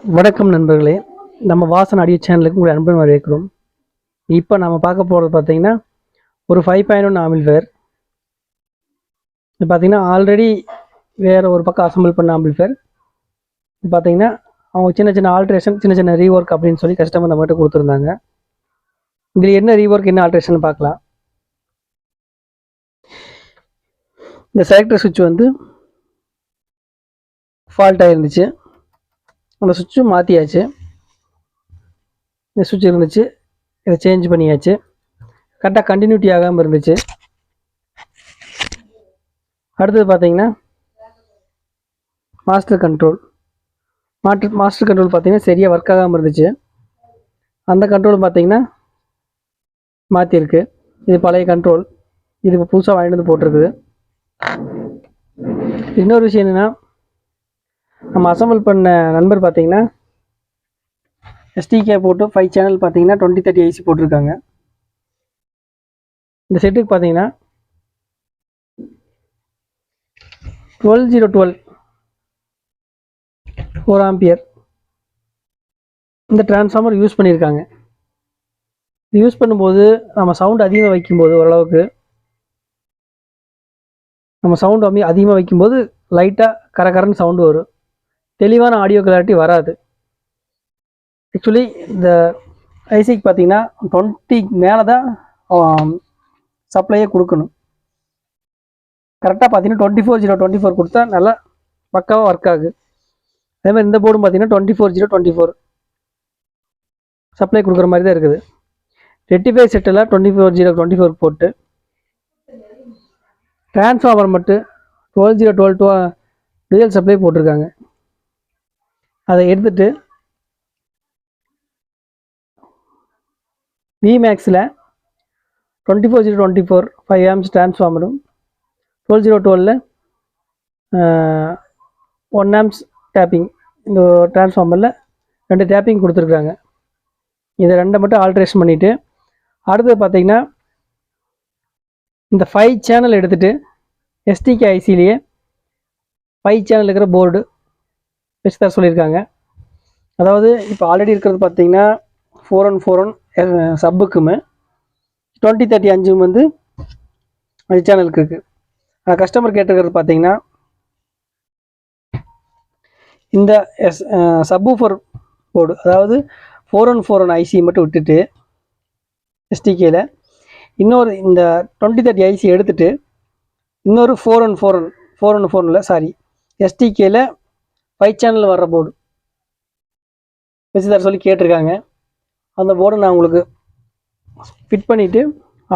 வணக்கம் நண்பர்களே, நம்ம வாசன் ஆடியோ சேனலுக்கு உங்களை அன்புடன் வரவேற்கிறோம். இப்போ நம்ம பார்க்க போகிறது பார்த்தீங்கன்னா ஒரு 5.1 ஆம்பிள்ஃபயர். இது பார்த்தீங்கன்னா ஆல்ரெடி வேறு ஒரு பக்கம் அசம்பிள் பண்ண ஆம்பிள்ஃபயர். இது பார்த்தீங்கன்னா அவங்க சின்ன சின்ன ஆல்ட்ரேஷன், சின்ன சின்ன ரீஒர்க் அப்படின்னு சொல்லி கஸ்டமர் நம்மகிட்ட கொடுத்துருந்தாங்க. இதில் என்ன ரீஒர்க், என்ன ஆல்ட்ரேஷன் பார்க்கலாம். இந்த செலக்டர் சுவிட்ச் வந்து ஃபால்ட்டாக இருந்துச்சு. அந்த சுவிட்சும் மாற்றியாச்சு. இந்த சுவிட்ச் இருந்துச்சு, இதை சேஞ்ச் பண்ணியாச்சு. கரெக்டாக கண்டினியூட்டி ஆகாமல் இருந்துச்சு. அடுத்தது பார்த்தீங்கன்னா மாஸ்டர் கண்ட்ரோல் பார்த்தீங்கன்னா சரியாக ஒர்க் ஆகாமல் இருந்துச்சு. அந்த கண்ட்ரோல் பார்த்தீங்கன்னா மாற்றிருக்கு. இது பழைய கண்ட்ரோல், இது இப்போ புதுசாக வாங்கிட்டு வந்து போட்டிருக்குது. இன்னொரு விஷயம் என்னென்னா, நம்ம அசம்பிள் பண்ண நண்பர் பார்த்தீங்கன்னா எஸ்டிகே போட்டு 5 சேனல் பார்த்தீங்கன்னா 2030 ஐசி போட்டிருக்காங்க. இந்த செட்டுக்கு பார்த்தீங்கன்னா 12012 4 ஆம்பியர் இந்த டிரான்ஸ்ஃபார்மர் யூஸ் பண்ணியிருக்காங்க. இது யூஸ் பண்ணும்போது நம்ம சவுண்ட் அதிகமாக வைக்கும்போது, ஓரளவுக்கு நம்ம சவுண்டு அதிகமாக வைக்கும்போது லைட்டாக கரகரன்னு சவுண்டு வரும். தெளிவான ஆடியோ கிளாரிட்டி வராது. ஆக்சுவலி இந்த ஐசிக்கு பார்த்தீங்கன்னா 20 மேலே தான் சப்ளையே கொடுக்கணும். கரெக்டாக பார்த்தீங்கன்னா 24024 கொடுத்தா நல்லா பக்காவாக ஒர்க் ஆகுது. அதேமாதிரி இந்த போர்டும் பார்த்தீங்கன்னா 24024 சப்ளை கொடுக்குற மாதிரி தான் இருக்குது. ரெக்டிஃபை செட்டில் 24024 போட்டு டிரான்ஸ்ஃபார்மர் மட்டும் 12012 ரியல் சப்ளை போட்டிருக்காங்க. அதை எடுத்துட்டு விமேக்ஸில் 24024 5 ஆம்ஸ் டிரான்ஸ்ஃபார்மரும் 12012 1 ஆம்ஸ் டேப்பிங், இந்த டிரான்ஸ்ஃபார்மரில் 2 டேப்பிங் கொடுத்துருக்குறாங்க. இதை 2 மட்டும் ஆல்ட்ரேஷன் பண்ணிவிட்டு, அடுத்தது பார்த்திங்கன்னா இந்த 5 சேனல் எடுத்துகிட்டு எஸ்டிகே ஐசிலேயே 5 சேனல் இருக்கிற போர்டு வச்சு தர சொல்லியிருக்காங்க. அதாவது இப்போ ஆல்ரெடி இருக்கிறது பார்த்தீங்கன்னா 414 சப்புக்குமே 2035 வந்து 5 சேனலுக்கு இருக்குது. கஸ்டமர் கேட்டிருக்கிறது பார்த்தீங்கன்னா இந்த சப்வூஃபர் போர்டு, அதாவது 4141 ஐசி மட்டும் விட்டுட்டு எஸ்டிகேயில் இன்னொரு இந்த 2030 ஐசி எடுத்துகிட்டு இன்னொரு 414 எஸ்டிகேயில் 5 சேனல் வர்ற போர்டு வச்சு தர சொல்லி கேட்டிருக்காங்க. அந்த போர்டை நான் உங்களுக்கு ஃபிட் பண்ணிவிட்டு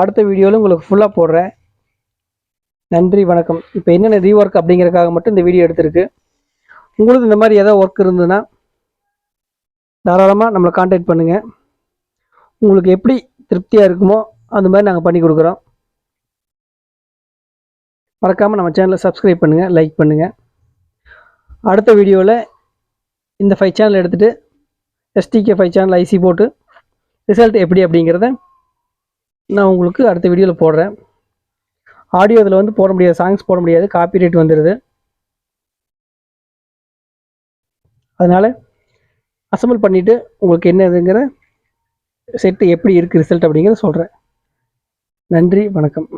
அடுத்த வீடியோவில் உங்களுக்கு ஃபுல்லாக போடுறேன். நன்றி, வணக்கம். இப்போ என்னென்ன ரீஒர்க் அப்படிங்கிறதுக்காக மட்டும் இந்த வீடியோ எடுத்திருக்கு. உங்களுக்கு இந்த மாதிரி ஏதாவது ஒர்க் இருந்ததுன்னா தாராளமாக நம்மளை கான்டாக்ட் பண்ணுங்கள். உங்களுக்கு எப்படி திருப்தியாக இருக்குமோ அந்த மாதிரி நாங்கள் பண்ணி கொடுக்குறோம். மறக்காமல் நம்ம சேனலை சப்ஸ்கிரைப் பண்ணுங்கள், லைக் பண்ணுங்கள். அடுத்த வீடியோவில் இந்த 5 சேனல் எடுத்துகிட்டு எஸ்டிகே 5 சேனல் ஐசி போட்டு ரிசல்ட் எப்படி அப்படிங்கிறத நான் உங்களுக்கு அடுத்த வீடியோவில் போடுறேன். ஆடியோ இதில் வந்து போட முடியாது, சாங்ஸ் போட முடியாது, காப்பிரைட் வந்துடுது. அதனால் அசம்பிள் பண்ணிவிட்டு உங்களுக்கு என்னதுங்கிற செட்டு எப்படி இருக்குது ரிசல்ட் அப்படிங்கிறத சொல்கிறேன். நன்றி, வணக்கம்.